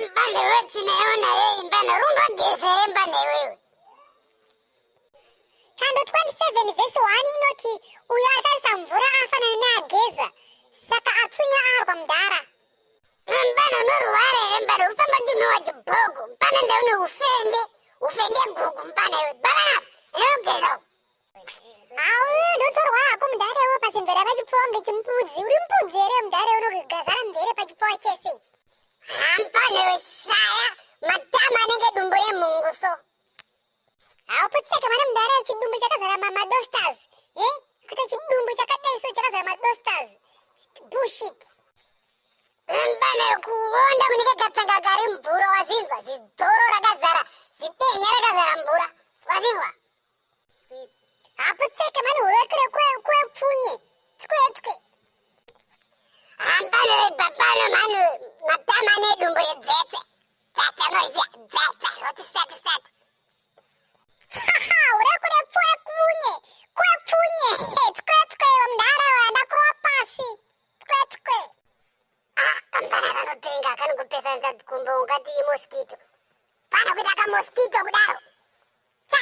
Ambane wewe chinaona wewe mbana rumba gezere mbane wewe. Chando 27 verse 1 inoti uyo asharisa mvura afanana neageza saka atsunya arwa mudhara. Mbana unorwara mbana ufamba ndinowa chibhogo mbana ndaune ufende gugu mbana wewe bana unogeza. Awu ndotorwara hako mudhara iwe pasimvera pachipfuwa ngechimupudzi uri mupudzi ere mudhara unogazara mvere pachipfuwa chese ichi. Ambane wewe shaya matama anenge dumbo remunguso. Hauputseka mana mudhara chidumbu chakazara mamadostas kuti chidumbu chakadai so chakazara madostas bullshit. Mbana kuwonda munike gatsanga gari mvura wazinzwa zidzoro rakazara zitenya rakazara mvura wazinzwa. Hauputseka mana hurekure kwepfunye tswe. Ambane wewe babano manu matama ane dumbo redzetse dzetse anoziya dzetse roti sati. Haha, urekure kwepfunye tswe mudhara wadakurwa pasi tswe. Kambana kanopenga kanongopesa nzakumbo ungati mosquito. Pana kuita kamosquito kudaro. Cha.